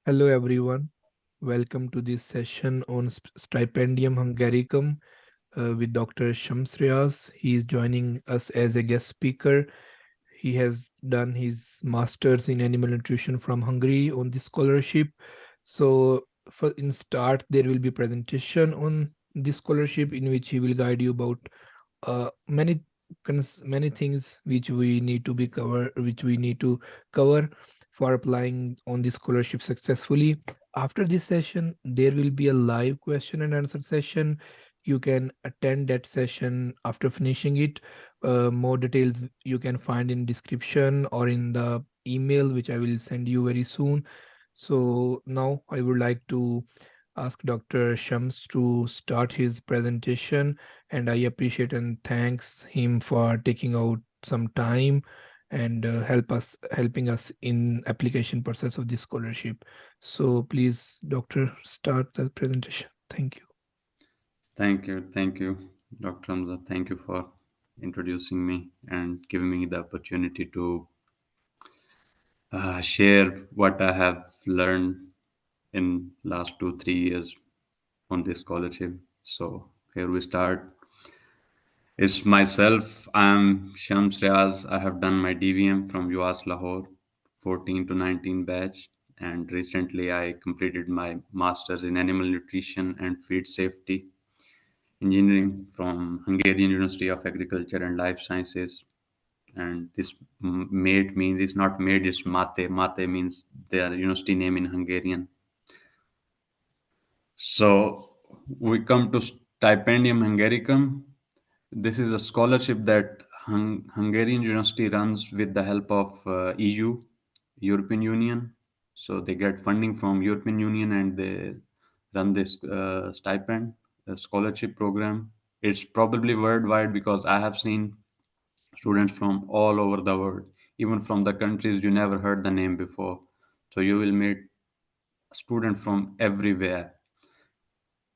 Hello everyone, welcome to this session on Stipendium Hungaricum with Dr. Shams Riaz. He is joining us as a guest speaker. He has done his master's in animal nutrition from Hungary on this scholarship. So for in start there will be presentation on this scholarship in which he will guide you about many many things which we need to be cover which we need to cover for applying on this scholarship successfully. After this session there will be a live question and answer session. You can attend that session after finishing it. More details you can find in description or in the email which I will send you very soon. So now I would like to ask Dr. Shams to start his presentation, and I appreciate and thanks him for taking out some time and helping us in application process of this scholarship. So please, Doctor, start the presentation. Thank you. Thank you, Dr. Hamza. Thank you for introducing me and giving me the opportunity to share what I have learned in last 2 3 years on this scholarship. So here we start. It's myself. I'm Shams Riaz. I have done my DVM from UAS Lahore, 14 to 19 batch, and recently I completed my masters in animal nutrition and feed safety engineering from Hungarian University of Agriculture and Life Sciences. And this mate means it's not made, it's mate. Mate means their university name in Hungarian. So we come to Stipendium Hungaricum. This is a scholarship that Hungarian University runs with the help of EU, European Union. So they get funding from European Union and they run this stipend scholarship program. It's probably worldwide because I have seen students from all over the world, even from the countries you never heard the name before. So you will meet students from everywhere,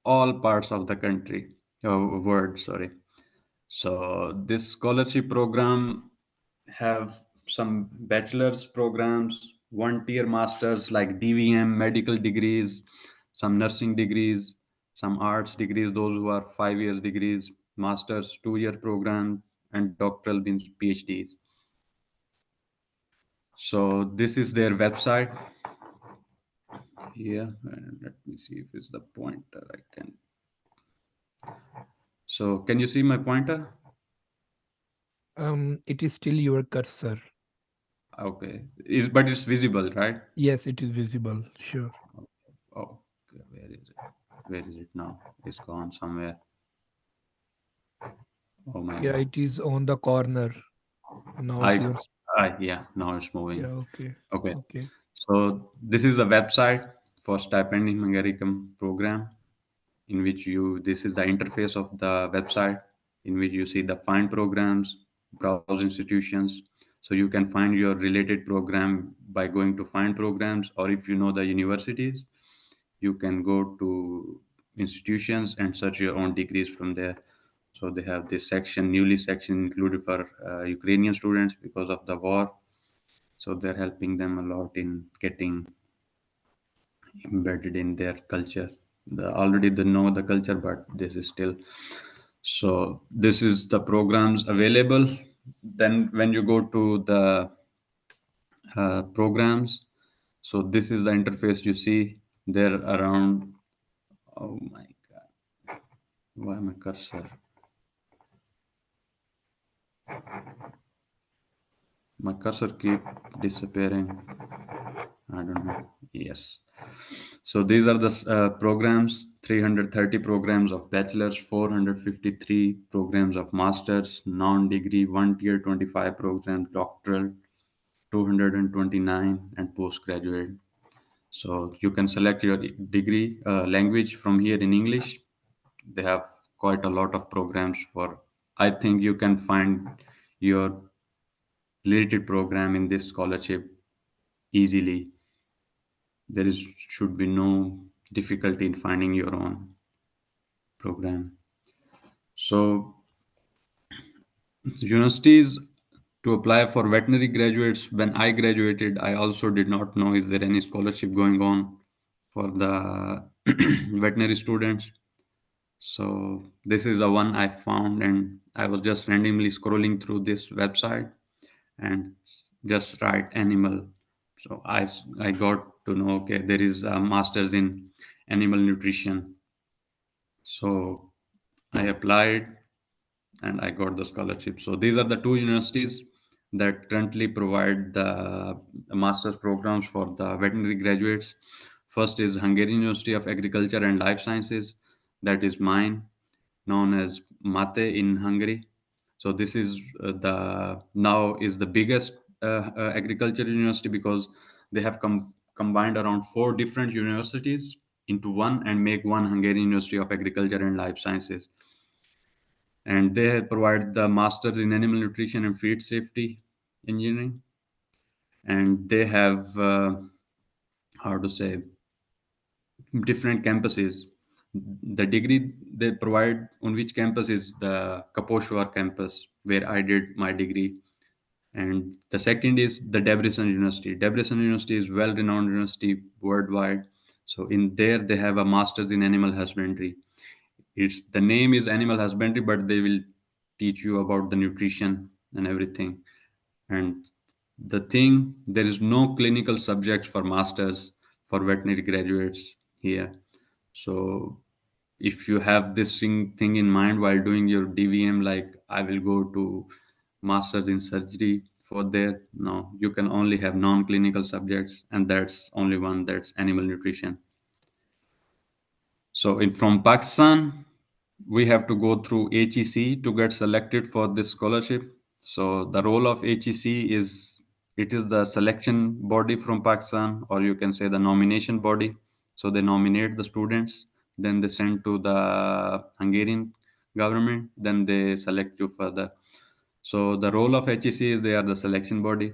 all parts of the country, world, sorry. So this scholarship program have some bachelor's programs, one tier masters like DVM, medical degrees, some nursing degrees, some arts degrees, those who are 5 years degrees, masters 2 year program, and doctoral means PhDs. So this is their website here. And let me see if it's the pointer I can. So can you see my pointer? It is still your cursor. Okay, is but it's visible, right? Yes, it is visible. Sure. Oh, okay. Where is it? Where is it now? It's gone somewhere. Oh my Yeah, god. it is on the corner. Now it I, is on. yeah, now it's moving. Yeah, okay. Okay. Okay. So this is the website for Stipendium Hungaricum program in which this is the interface of the website in which you see the find programs, browse institutions. So you can find your related program by going to find programs, or if you know the universities, you can go to institutions and search your own degrees from there. So they have this section, newly section included for Ukrainian students because of the war. So they're helping them a lot in getting embedded in their culture. Already they know the culture, but this is still. So this is the programs available. Then when you go to the programs, so this is the interface you see there around. Oh my god, why my cursor? My cursor keep disappearing. I don't know. Yes. So these are the programs: 330 programs of bachelors, 453 programs of masters, non-degree, one tier 25 programs, doctoral, 229, and postgraduate. So you can select your degree language from here in English. They have quite a lot of programs for. I think you can find your related program in this scholarship easily. There is should be no difficulty in finding your own program. So universities to apply for veterinary graduates, when I graduated, I also did not know is there any scholarship going on. for the veterinary students. So this is the one I found, and I was just randomly scrolling through this website and just write animal. So I got to know, okay, there is a master's in animal nutrition. So I applied and I got the scholarship. So these are the two universities that currently provide the master's programs for the veterinary graduates. First is Hungarian University of Agriculture and Life Sciences, that is mine, known as Mate in Hungary. So this is the now is the biggest agriculture university because they have combined around four different universities into one and make one Hungarian University of Agriculture and Life Sciences. And they provide the masters in animal nutrition and feed safety engineering. And they have how to say different campuses. The degree they provide on which campus is the Kaposhwar campus, where I did my degree. And the second is the Debrecen University. Debrecen University is well-renowned university worldwide. So in there they have a master's in animal husbandry. It's the name is animal husbandry, but they will teach you about the nutrition and everything. And the thing, there is no clinical subjects for masters for veterinary graduates here. So if you have this thing in mind while doing your DVM, like I will go to masters in surgery for there, no, you can only have non-clinical subjects, and that's only one, that's animal nutrition. So in from Pakistan, we have to go through HEC to get selected for this scholarship. So the role of HEC is it is the selection body from Pakistan, or you can say the nomination body. So they nominate the students, then they send to the Hungarian government, then they select you further. So the role of HEC is they are the selection body.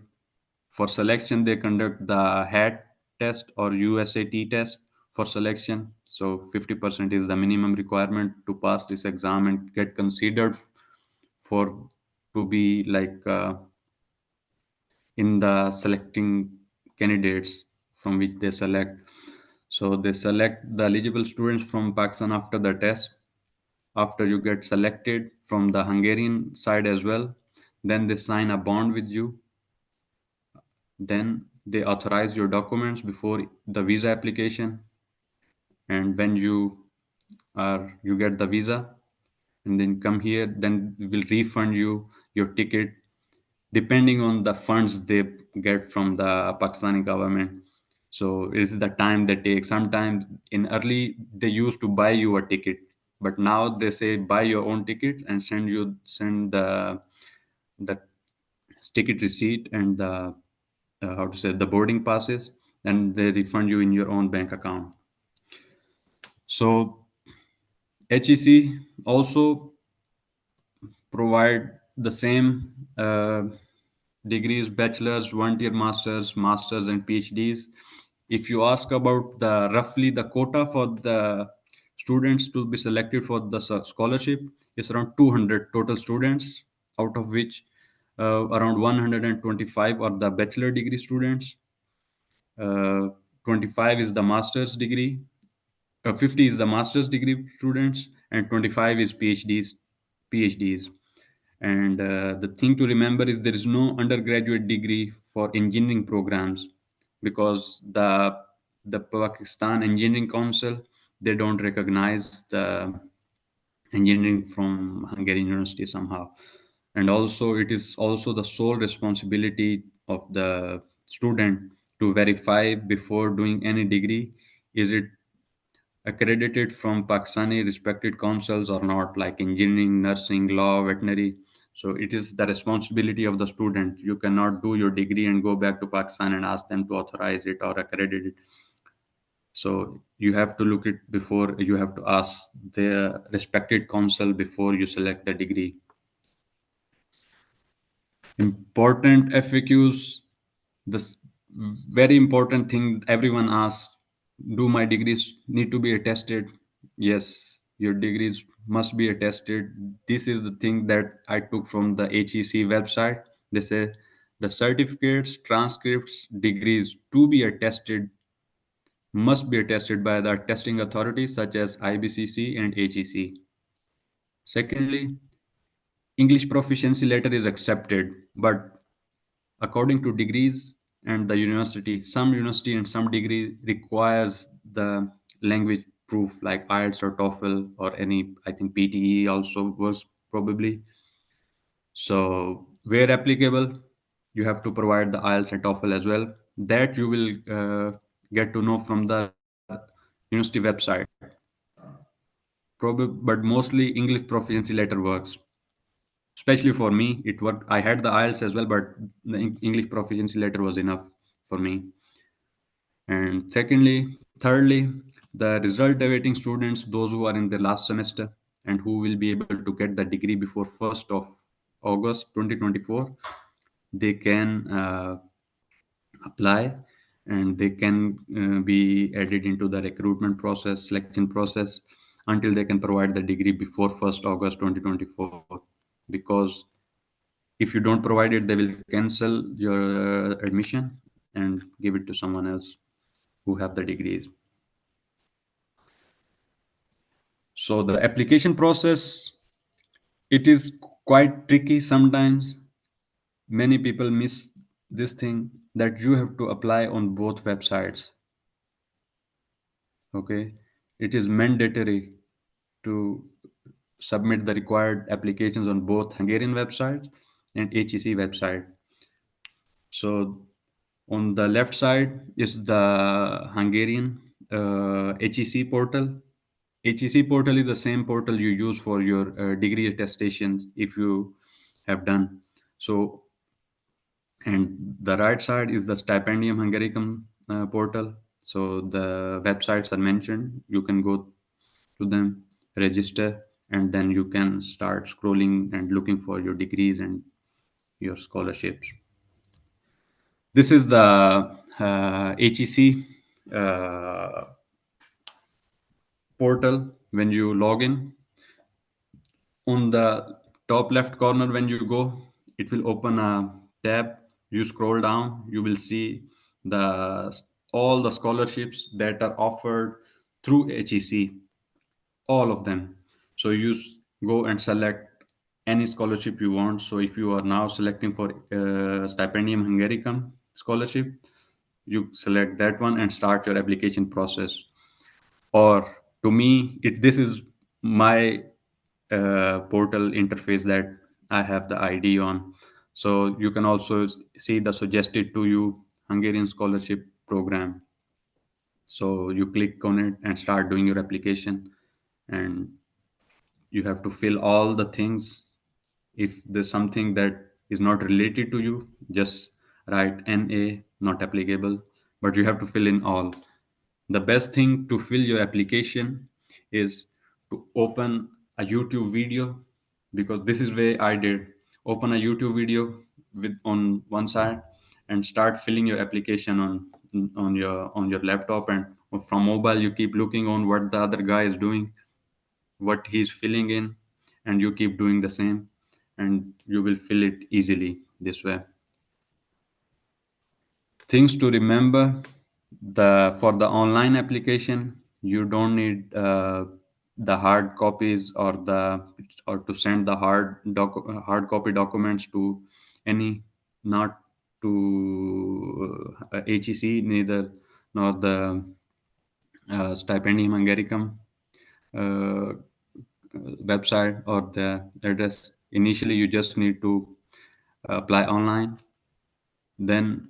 For selection, they conduct the HAT test or USAT test for selection. So 50% is the minimum requirement to pass this exam and get considered for to be like in the selecting candidates from which they select. So they select the eligible students from Pakistan after the test. After you get selected from the Hungarian side as well, then they sign a bond with you. Then they authorize your documents before the visa application. And when you get the visa and then come here, then we will refund you your ticket depending on the funds they get from the Pakistani government. So this is the time they take. Sometimes in early they used to buy you a ticket, but now they say buy your own ticket and send the ticket receipt and the how to say the boarding passes, and they refund you in your own bank account. So HEC also provide the same degrees: bachelors, 1 year masters and PhDs. If you ask about the roughly the quota for the students to be selected for the scholarship, is around 200 total students, out of which around 125 are the bachelor degree students, uh, 25 is the master's degree, 50 is the master's degree students, and 25 is PhDs. And the thing to remember is there is no undergraduate degree for engineering programs, because the Pakistan Engineering Council, they don't recognize the engineering from Hungarian University somehow. And also it is also the sole responsibility of the student to verify before doing any degree, is it accredited from Pakistani respected councils or not, like engineering, nursing, law, veterinary. So it is the responsibility of the student. You cannot do your degree and go back to Pakistan and ask them to authorize it or accredit it. So you have to look it before you have to ask the respected council before you select the degree. Important FAQs. This very important thing everyone asks: do my degrees need to be attested? Yes, your degrees must be attested. This is the thing that I took from the HEC website. They say the certificates, transcripts, degrees to be attested must be attested by the testing authorities such as IBCC and HEC. Secondly, English proficiency letter is accepted, but according to degrees and the university, some university and some degree requires the language proof like IELTS or TOEFL or any, I think PTE also works probably. So where applicable, you have to provide the IELTS and TOEFL as well. That you will get to know from the university website. But mostly English proficiency letter works. Especially for me, it worked. I had the IELTS as well, but the English proficiency letter was enough for me. And thirdly, the result awaiting students, those who are in their last semester and who will be able to get the degree before 1st of August 2024, they can apply and they can be added into the recruitment process, selection process until they can provide the degree before 1st August 2024. Because if you don't provide it, they will cancel your admission and give it to someone else who have the degrees. So the application process, it is quite tricky sometimes. Many people miss this thing that you have to apply on both websites. Okay, it is mandatory to submit the required applications on both Hungarian website and HEC website. So on the left side is the Hungarian HEC portal. HEC portal is the same portal you use for your degree attestation if you have done. So, and the right side is the Stipendium Hungaricum portal. So the websites are mentioned. You can go to them, register, and then you can start scrolling and looking for your degrees and your scholarships. This is the HEC uh, portal. When you log in, on the top left corner, when you go, it will open a tab. You scroll down, you will see the all the scholarships that are offered through HEC, all of them. So you go and select any scholarship you want. So if you are now selecting for Stipendium Hungaricum scholarship, you select that one and start your application process. Or to me, this is my portal interface that I have the ID on. So you can also see the suggested to you Hungarian scholarship program. So you click on it and start doing your application, and you have to fill all the things. If there's something that is not related to you, just write NA, not applicable, but you have to fill in all. The best thing to fill your application is to open a YouTube video, because this is where I did. Open a YouTube video with on one side and start filling your application on your laptop, and from mobile you keep looking on what the other guy is doing, what he's filling in, and you keep doing the same, and you will fill it easily this way. Things to remember: the for the online application, you don't need the hard copies or to send the hard copy documents to any, not to HEC, neither nor the Stipendium Hungaricum uh, website or the address. Initially, you just need to apply online. Then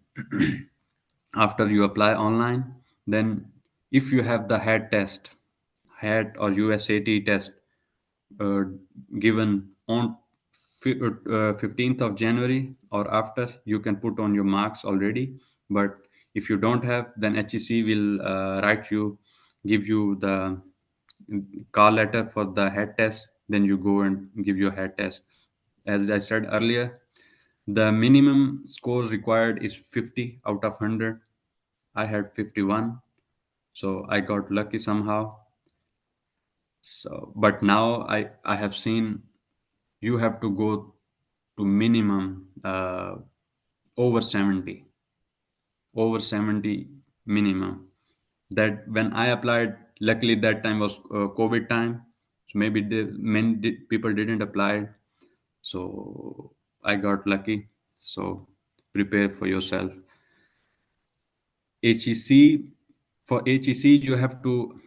after you apply online, then if you have the hat or USAT test uh, given on 15th of January or after, you can put on your marks already. But if you don't have, then HEC will give you the call letter for the head test. Then you go and give your head test. As I said earlier, the minimum score required is 50 out of 100. I had 51, so I got lucky somehow. So, but now I have seen you have to go to minimum over 70, over 70 minimum. That when I applied, luckily that time was COVID time, so maybe people didn't apply, so I got lucky. So prepare for yourself. HEC, for HEC you have to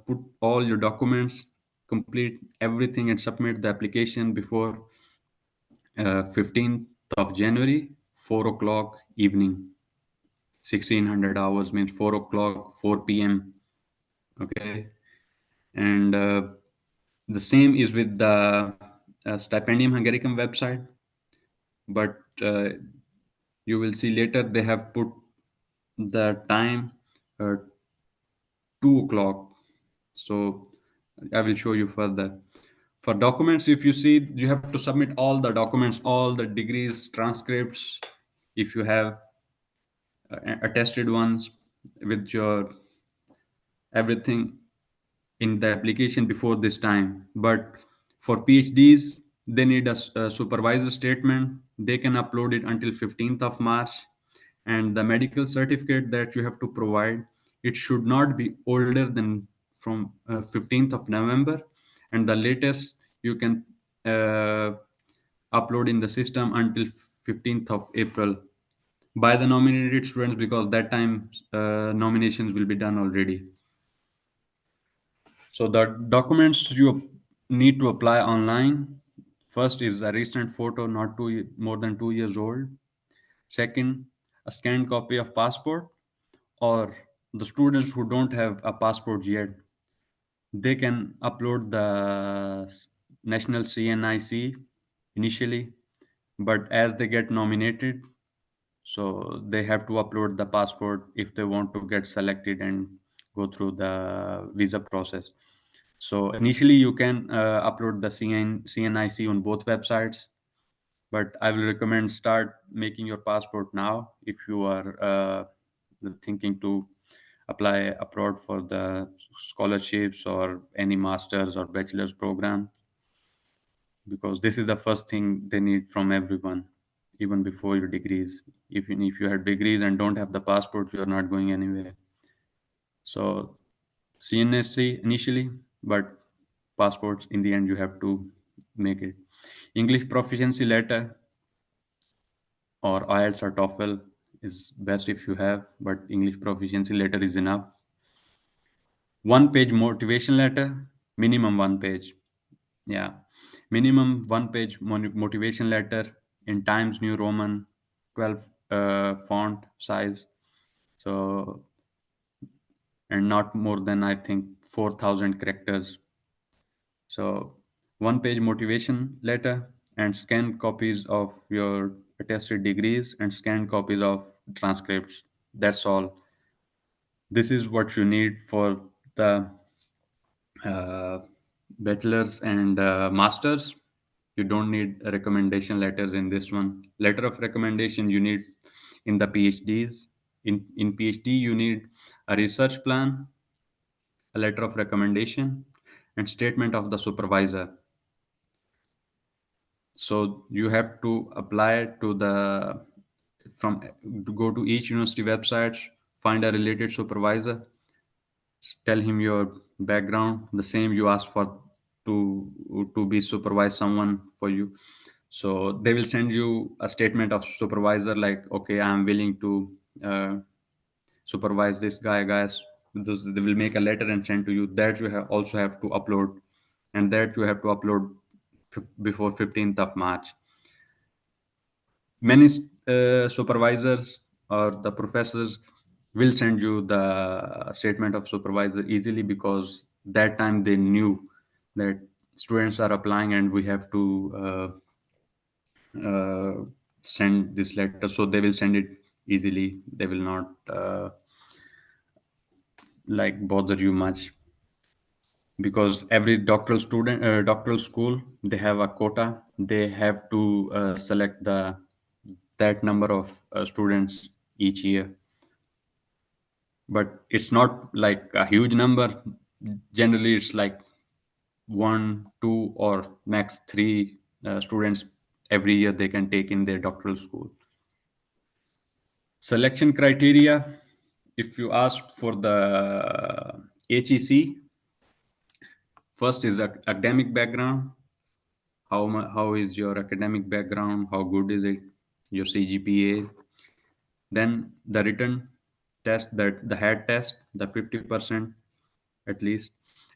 put all your documents, complete everything and submit the application before 15th of January, 4 o'clock evening. 1600 hours means 4 o'clock, 4 p.m. Okay. And the same is with the Stipendium Hungaricum website. But you will see later they have put the time uh, 2 o'clock. So I will show you further. For documents, if you see, you have to submit all the documents, all the degrees, transcripts, if you have attested ones with your everything in the application before this time. But for PhDs, they need a supervisor statement. They can upload it until 15th of March. And the medical certificate that you have to provide, it should not be older than from 15th of November. And the latest you can uh, upload in the system until 15th of April by the nominated students, because that time nominations will be done already. So the documents you need to apply online. First is a recent photo, not more than 2 years old. Second, a scanned copy of passport, or the students who don't have a passport yet, they can upload the national CNIC initially, but as they get nominated, so they have to upload the passport if they want to get selected and go through the visa process. So initially you can upload the CNIC on both websites, but I will recommend start making your passport now if you are thinking to apply abroad for the scholarships or any masters or bachelor's program, because this is the first thing they need from everyone, even before your degrees. Even if you have degrees and don't have the passport, you are not going anywhere. So CNSC initially, but passports in the end you have to make it. English proficiency letter or IELTS or TOEFL is best if you have, but English proficiency letter is enough. One page motivation letter, minimum one page. Yeah, minimum one page motivation letter in Times New Roman, 12 font size. So, and not more than I think 4,000 characters. So, one page motivation letter and scanned copies of your attested degrees and scanned copies of transcripts. That's all. This is what you need for the uh, bachelor's and masters. You don't need recommendation letters in this one. Letter of recommendation you need in the PhDs. In PhD, you need a research plan, a letter of recommendation, and statement of the supervisor. So you have to apply to the from to go to each university website, find a related supervisor, tell him your background, the same you ask for to be supervise someone for you. So they will send you a statement of supervisor like, okay, I'm willing to uh, supervise this guys. They will make a letter and send to you, that you also have to upload, and that you have to upload before 15th of March. Many supervisors or the professors will send you the statement of supervisor easily, because that time they knew that students are applying and we have to send this letter, so they will send it easily. They will not like bother you much, because every doctoral school, they have a quota. They have to select the that number of students each year, but it's not like a huge number. Generally it's like one, two, or max three students every year they can take in their doctoral school. Selection criteria, if you ask for the HEC, first is academic background. How is your academic background? How good is it? Your CGPA. Then the written test, that the head test, the 50% at least,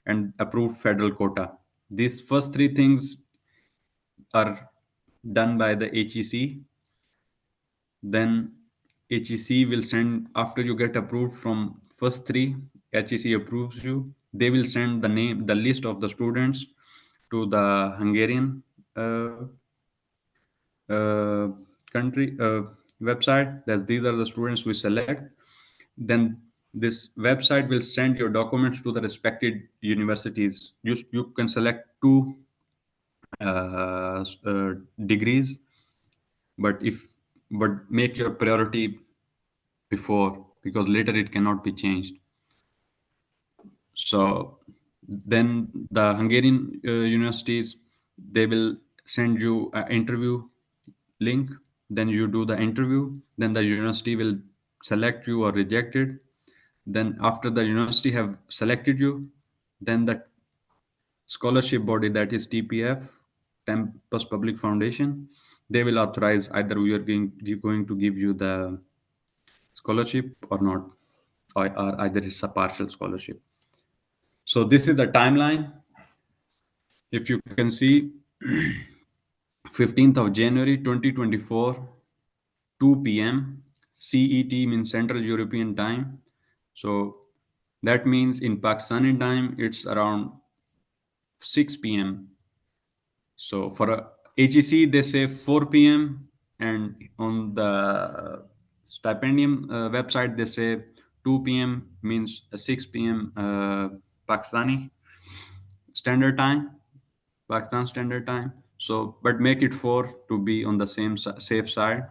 and approved federal quota. These first three things are done by the HEC. Then HEC will send, after you get approved from first three, HEC approves you. They will send the list of the students to the Hungarian uh, uh, country website. That these are the students we select. Then this website will send your documents to the respected universities. You can select two degrees, but make your priority before, because later it cannot be changed. So then the Hungarian universities, they will send you an interview link. Then you do the interview. Then the university will select you or reject it. Then after the university have selected you, then the scholarship body, that is TPF, Campus Public Foundation, they will authorize either we are going to give you the scholarship or not, or either it's a partial scholarship. So this is the timeline. If you can see, 15th of January 2024, 2 p.m. CET means Central European Time. So that means in Pakistani time, it's around 6 p.m. So for a HEC, they say 4 p.m. and on the Stipendium website, they say 2 p.m. means 6 p.m. Pakistani Standard Time, Pakistan Standard Time. So, but make it 4 to be on the safe side.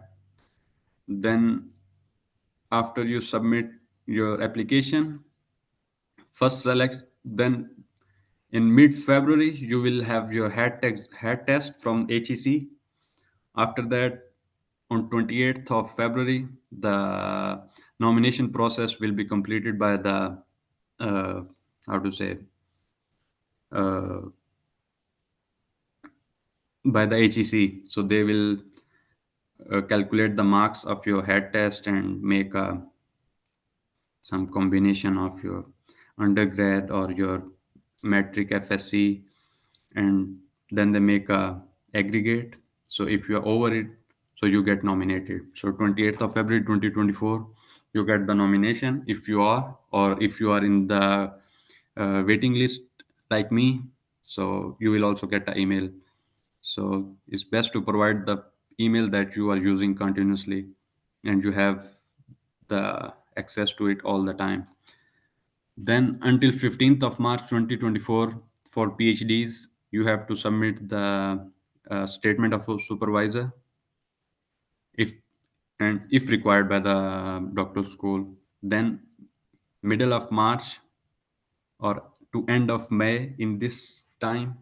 Then after you submit your application, first select, then in mid-February, you will have your head test from HEC. After that, on 28th of February, the nomination process will be completed by the, uh, how to say, uh, by the HEC. So they will calculate the marks of your head test and make some combination of your undergrad or your metric FSC, and then they make a aggregate. So if you are over it, so you get nominated. So 28th of February 2024, you get the nomination if you are, or if you are in the waiting list like me, so you will also get an email. So it's best to provide the email that you are using continuously and you have the access to it all the time. Then until 15th of March 2024, for PhDs, you have to submit the statement of a supervisor if and if required by the doctoral school. Then middle of March or to end of May, in this time,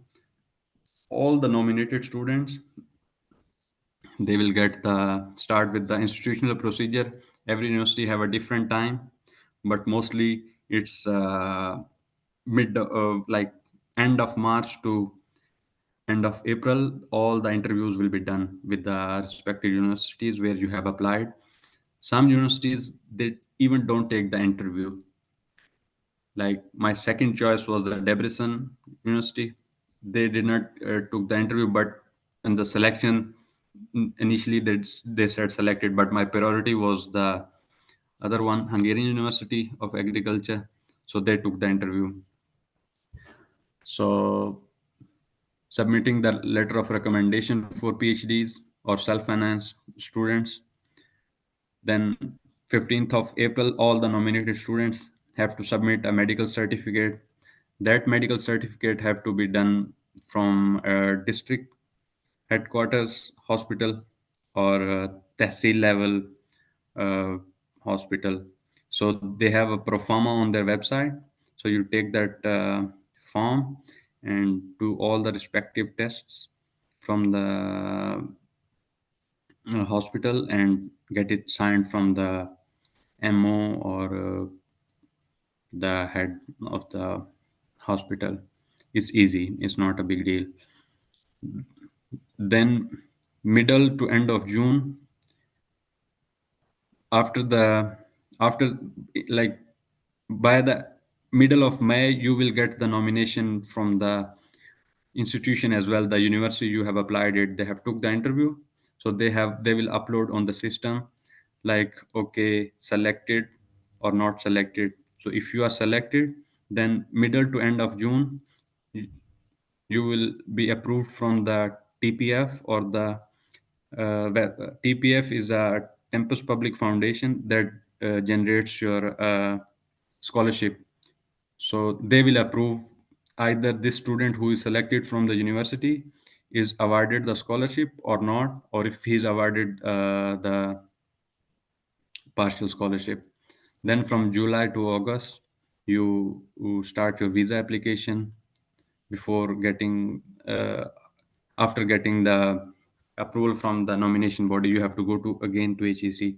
all the nominated students, they will get the start with the institutional procedure. Every university have a different time, but mostly it's mid like end of March to end of April. All the interviews will be done with the respective universities where you have applied. Some universities, they even don't take the interview. Like my second choice was the Debrecen University. They did not took the interview, but in the selection, initially they said selected, but my priority was the other one, Hungarian University of Agriculture. So they took the interview. So submitting the letter of recommendation for PhDs or self-financed students. Then 15th of April, all the nominated students have to submit a medical certificate. That medical certificate have to be done from a district headquarters hospital or tehsil level uh, hospital. So they have a pro forma on their website. So you take that form and do all the respective tests from the hospital and get it signed from the MO or the head of the hospital. It's easy, it's not a big deal. Then middle to end of June, after the after like by the middle of May, you will get the nomination from the institution as well. The university you have applied it, they have took the interview, so they will upload on the system, like okay, selected or not selected. So if you are selected, then middle to end of June, you, you will be approved from the TPF or the TPF is a Tempus Public Foundation that generates your scholarship. So they will approve either this student who is selected from the university is awarded the scholarship or not, or if he is awarded the partial scholarship. Then from July to August, you start your visa application before getting after getting the approval from the nomination body. You have to go to again to HEC.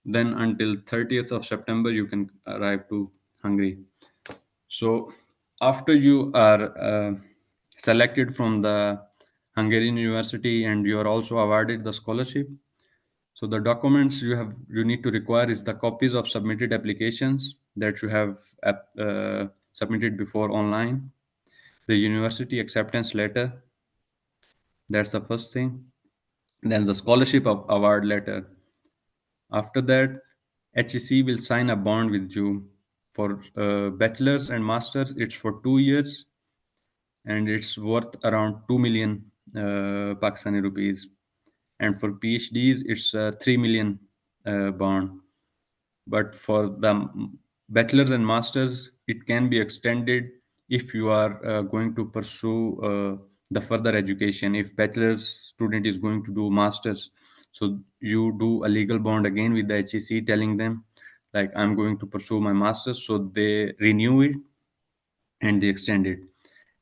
Then until 30th of September, you can arrive to Hungary. So after you are selected from the Hungarian university and you are also awarded the scholarship, so the documents you need to require is the copies of submitted applications that you have submitted before online, the university acceptance letter, that's the first thing. Then the scholarship award letter. After that, HEC will sign a bond with you. For bachelors and masters, it's for 2 years and it's worth around 2 million Pakistani rupees. And for PhDs, it's 3 million bond. But for the bachelors and masters, it can be extended if you are going to pursue the further education. If bachelor's student is going to do masters, so you do a legal bond again with the HEC telling them like I'm going to pursue my masters, so they renew it and they extend it.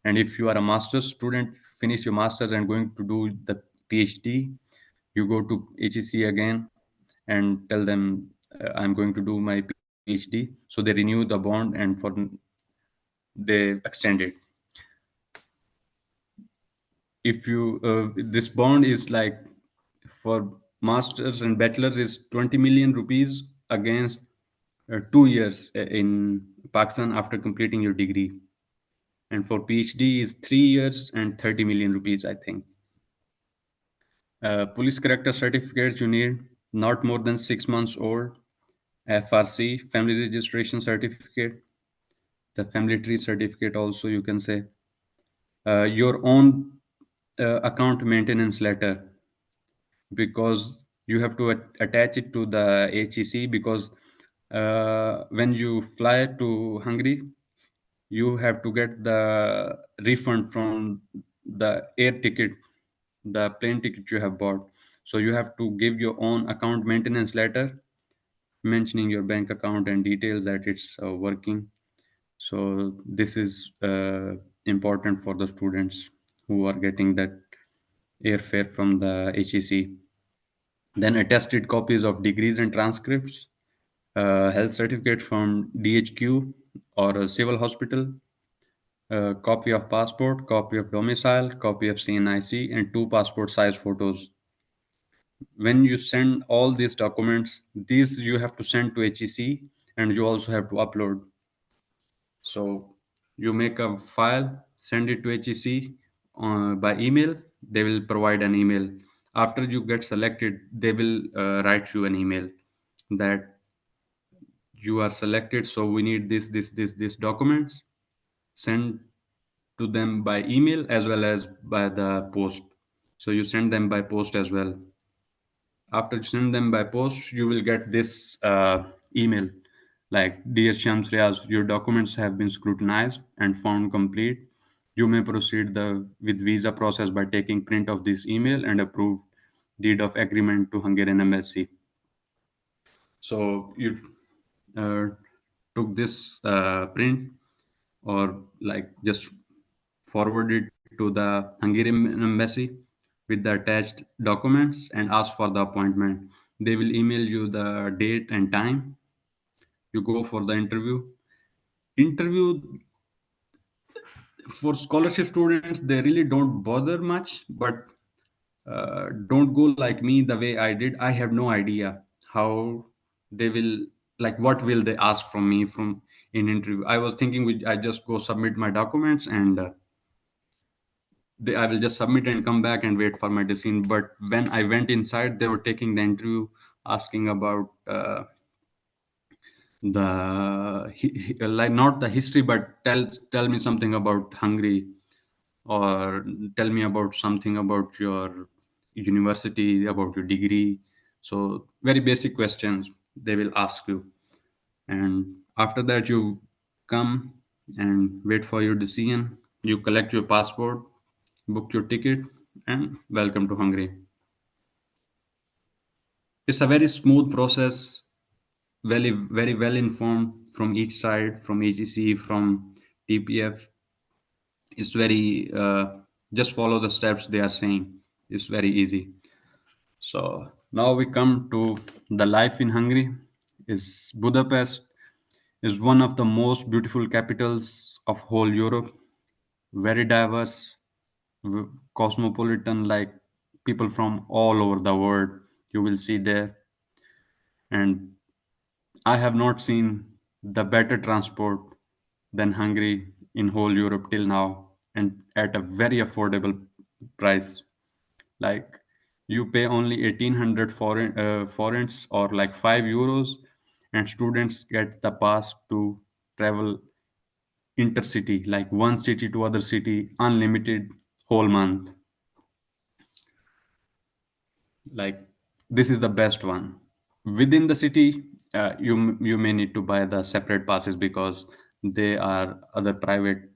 And if you are a master's student, finish your master's and going to do the PhD, you go to HEC again and tell them I'm going to do my PhD. So they renew the bond and they extend it. If you this bond is like for masters and bachelors is 20 million rupees against 2 years in Pakistan after completing your degree. And for PhD is 3 years and 30 million rupees, I think. Police character certificates you need not more than 6 months old. FRC, family registration certificate, the family tree certificate also you can say. Your own account maintenance letter, because you have to attach it to the HEC, because when you fly to Hungary, you have to get the refund from the air ticket, the plane ticket you have bought. So you have to give your own account maintenance letter mentioning your bank account and details that it's working. So this is important for the students who are getting that airfare from the HEC. Then attested copies of degrees and transcripts, health certificate from DHQ or a civil hospital, copy of passport, copy of domicile, copy of CNIC, and two passport size photos. When you send all these documents, these you have to send to HEC and you also have to upload. So you make a file, send it to HEC by email. They will provide an email. After you get selected, they will write you an email that you are selected. So we need this documents. Send to them by email as well as by the post. So you send them by post as well. After you send them by post, you will get this email like, Dear Shams Riaz, your documents have been scrutinized and found complete. You may proceed with visa process by taking print of this email and approved deed of agreement to Hungarian embassy. So you uh, took this print or like just forward it to the Hungarian embassy with the attached documents and ask for the appointment. They will email you the date and time. You go for the interview for scholarship students, they really don't bother much, but don't go like me the way I did. I have no idea how they will, like, what will they ask from me from in interview. I was thinking I just go submit my documents, and I will just submit and come back and wait for my decision. But when I went inside, they were taking the interview, asking about like, not the history, but tell me something about Hungary, or tell me about something about your university, about your degree. So very basic questions they will ask you, and after that you come and wait for your decision. You collect your passport, book your ticket, and welcome to Hungary. It's a very smooth process, very well informed from each side, from AGC, from TPF. It's very just follow the steps they are saying. It's very easy. So now we come to the life in Hungary. Is Budapest is one of the most beautiful capitals of whole Europe. Very diverse, cosmopolitan, like people from all over the world you will see there. And I have not seen the better transport than Hungary in whole Europe till now, and at a very affordable price. Like, you pay only 1800 forints, or like 5 euros, and students get the pass to travel intercity, like one city to other city, unlimited whole month. Like, this is the best one. Within the city, you may need to buy the separate passes, because they are other private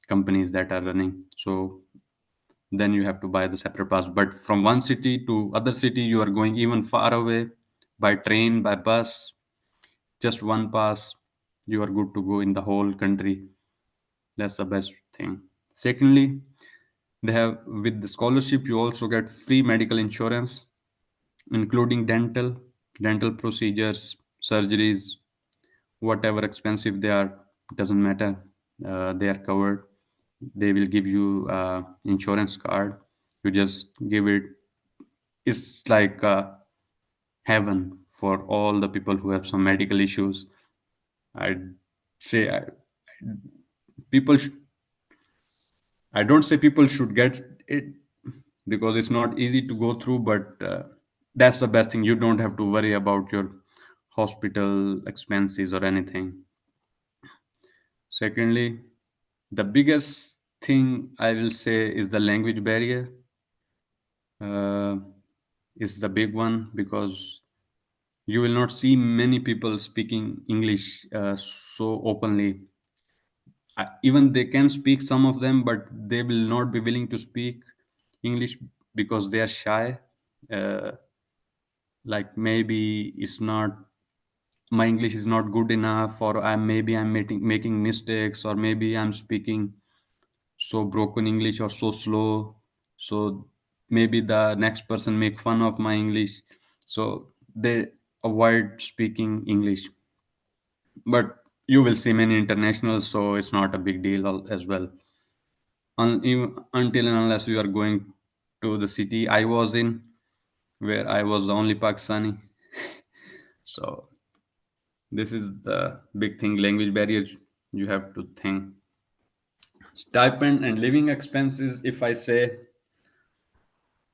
companies that are running. So then you have to buy the separate pass. But from one city to other city, you are going even far away, by train, by bus, just one pass, you are good to go in the whole country. That's the best thing. Secondly, they have, with the scholarship, you also get free medical insurance, including dental procedures, surgeries, whatever expensive they are, doesn't matter. They are covered. They will give you insurance card. You just give it. It's like heaven for all the people who have some medical issues. I'd say people sh- I don't say people should get it, because it's not easy to go through, but that's the best thing. You don't have to worry about your hospital expenses or anything. Secondly, the biggest thing I will say is the language barrier. uh, is the big one, because you will not see many people speaking English so openly. Even they can speak, some of them, but they will not be willing to speak English, because they are shy. uh, like, maybe it's not, my English is not good enough, or I'm making mistakes, or maybe I'm speaking so broken English or so slow. So maybe the next person make fun of my English. So they avoid speaking English. But you will see many internationals, so it's not a big deal as well. Until and unless you are going to the city I was in, where I was the only Pakistani. So this is the big thing, language barrier you have to think. Stipend and living expenses, if I say,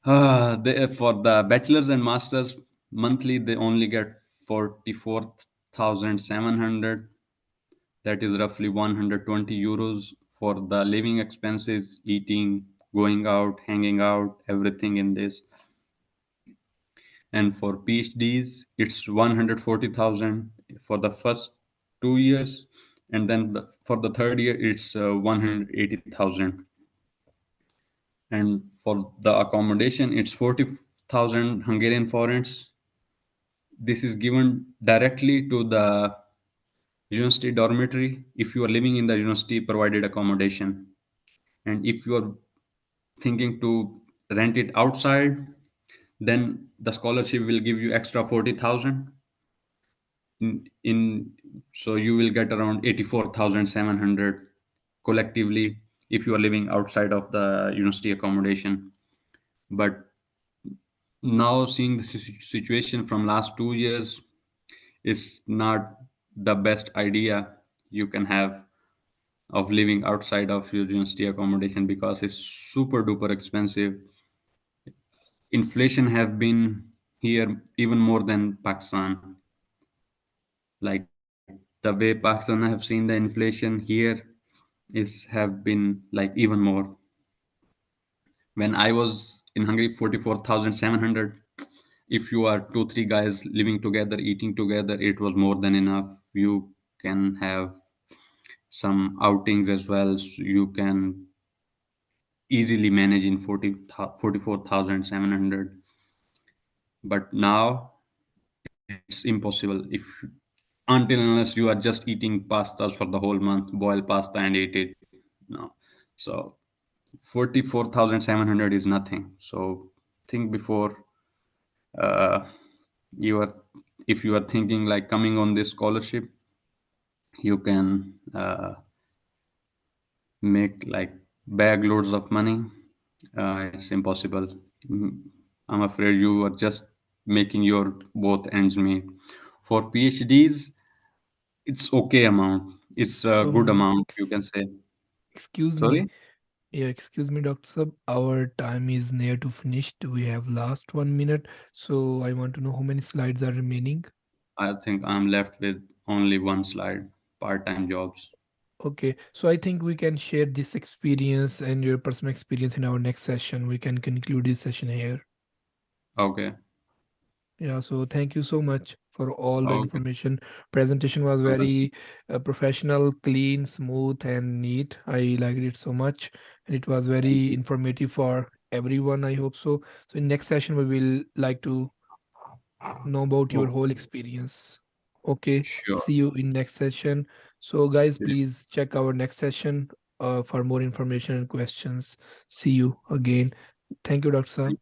for the bachelors and masters, monthly they only get 44,700. That is roughly 120 euros for the living expenses, eating, going out, hanging out, everything in this. And for PhDs, it's 140,000 for the first 2 years, and then for the third year, it's 180,000. And for the accommodation, it's 40,000 Hungarian forints. This is given directly to the university dormitory if you are living in the university provided accommodation. And if you are thinking to rent it outside, then the scholarship will give you extra 40,000. in so you will get around 84,700 collectively if you are living outside of the university accommodation. But now seeing the situation from last 2 years is not the best idea you can have of living outside of your university accommodation because it's super duper expensive. Inflation have been here even more than Pakistan. Like the way Pakistan have seen the inflation here is have been like even more. When I was in Hungary, 44,700. If you are two, three guys living together, eating together, it was more than enough. You can have some outings as well. So you can easily manage in 44,700. But now it's impossible if until unless you are just eating pastas for the whole month, boil pasta and eat it. No. So 44,700 is nothing. So think before uh, you are if you are thinking like coming on this scholarship, you can make like bag loads of money. It's impossible. Mm, I'm afraid you are just making your both ends meet. For PhDs, it's okay amount. It's a good amount, you can say. Excuse me. Sorry, Yeah, excuse me, Dr. Sab. Our time is near to finished. We have last 1 minute. So I want to know how many slides are remaining. I think I'm left with only one slide. Part-time jobs. Okay, so I think we can share this experience and your personal experience in our next session. We can conclude this session here. Okay. Yeah, so thank you so much for all the Okay. information. Presentation was Okay. very professional, clean, smooth, and neat. I liked it so much, and it was Thank very you. informative for everyone. I hope so. So in next session, we will like to know about your whole Hopefully. experience. Okay, Sure. see you in next session. So guys, See you. please check our next session for more information and questions. See you again. Thank you, Dr. Saab.